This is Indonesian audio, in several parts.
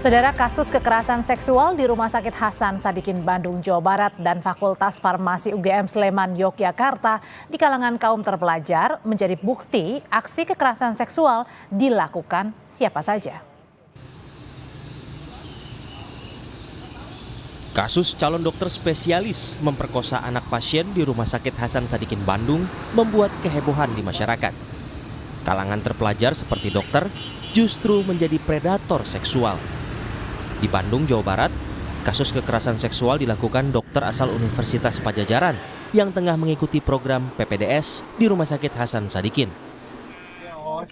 Saudara, kasus kekerasan seksual di Rumah Sakit Hasan Sadikin Bandung, Jawa Barat dan Fakultas Farmasi UGM Sleman, Yogyakarta di kalangan kaum terpelajar menjadi bukti aksi kekerasan seksual dilakukan siapa saja. Kasus calon dokter spesialis memperkosa anak pasien di Rumah Sakit Hasan Sadikin Bandung membuat kehebohan di masyarakat. Kalangan terpelajar seperti dokter justru menjadi predator seksual. Di Bandung, Jawa Barat, kasus kekerasan seksual dilakukan dokter asal Universitas Padjadjaran yang tengah mengikuti program PPDS di Rumah Sakit Hasan Sadikin.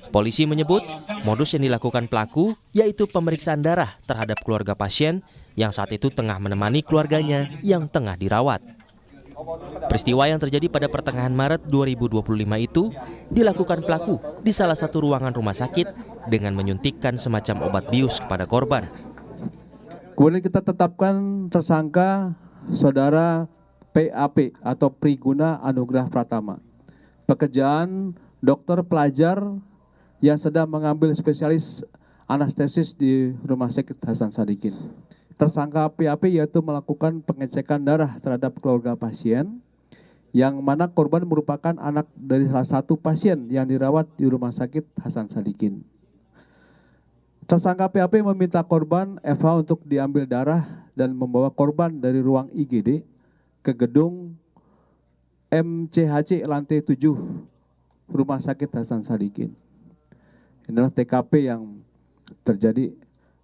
Polisi menyebut modus yang dilakukan pelaku yaitu pemeriksaan darah terhadap keluarga pasien yang saat itu tengah menemani keluarganya yang tengah dirawat. Peristiwa yang terjadi pada pertengahan Maret 2025 itu dilakukan pelaku di salah satu ruangan rumah sakit dengan menyuntikkan semacam obat bius kepada korban. Kemudian kita tetapkan tersangka saudara PAP atau Priguna Anugrah Pratama. Pekerjaan dokter pelajar yang sedang mengambil spesialis anestesis di Rumah Sakit Hasan Sadikin. Tersangka PAP yaitu melakukan pengecekan darah terhadap keluarga pasien yang mana korban merupakan anak dari salah satu pasien yang dirawat di Rumah Sakit Hasan Sadikin. Tersangka PAP meminta korban FH untuk diambil darah dan membawa korban dari ruang IGD ke gedung MCHC lantai 7 Rumah Sakit Hasan Sadikin. Inilah TKP yang terjadi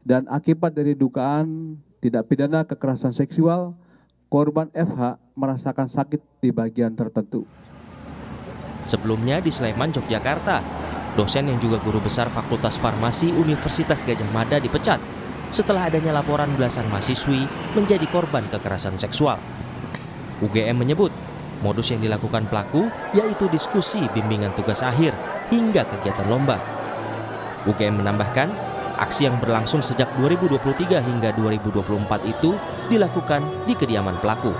dan akibat dari dugaan tindak pidana kekerasan seksual, korban FH merasakan sakit di bagian tertentu. Sebelumnya di Sleman, Yogyakarta, dosen yang juga guru besar Fakultas Farmasi Universitas Gadjah Mada dipecat setelah adanya laporan belasan mahasiswi menjadi korban kekerasan seksual. UGM menyebut modus yang dilakukan pelaku yaitu diskusi bimbingan tugas akhir hingga kegiatan lomba. UGM menambahkan aksi yang berlangsung sejak 2023 hingga 2024 itu dilakukan di kediaman pelaku.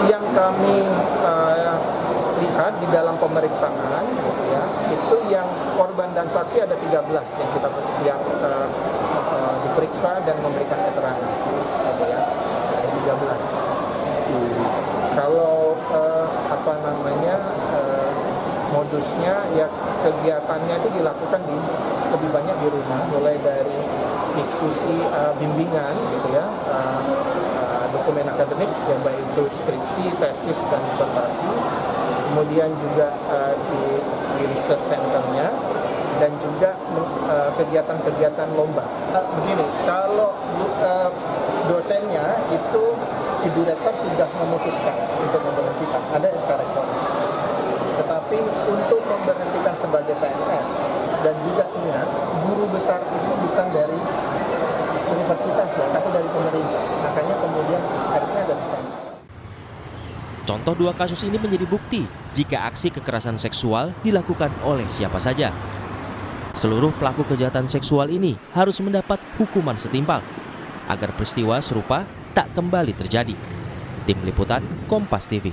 Yang kami lihat di dalam pemeriksaan ya, itu yang korban dan saksi ada 13 yang kita diperiksa dan memberikan keterangan ya, 13. Kalau modusnya ya kegiatannya itu dilakukan lebih banyak di rumah, mulai dari diskusi bimbingan gitu ya, dokumen akademik yang baik itu skripsi, tesis dan disertasi, kemudian juga di research centernya dan juga kegiatan-kegiatan lomba. Begini, kalau dosennya itu ibu rektor sudah memutuskan untuk memberhentikan, ada SK rektor. Tetapi untuk memberhentikan sebagai PNS dan juga ingat guru besar itu bukan dari universitas ya, tapi dari pemerintah. Makanya kemudian harusnya ada di sana. Contoh dua kasus ini menjadi bukti jika aksi kekerasan seksual dilakukan oleh siapa saja. Seluruh pelaku kejahatan seksual ini harus mendapat hukuman setimpal agar peristiwa serupa tak kembali terjadi. Tim Liputan Kompas TV.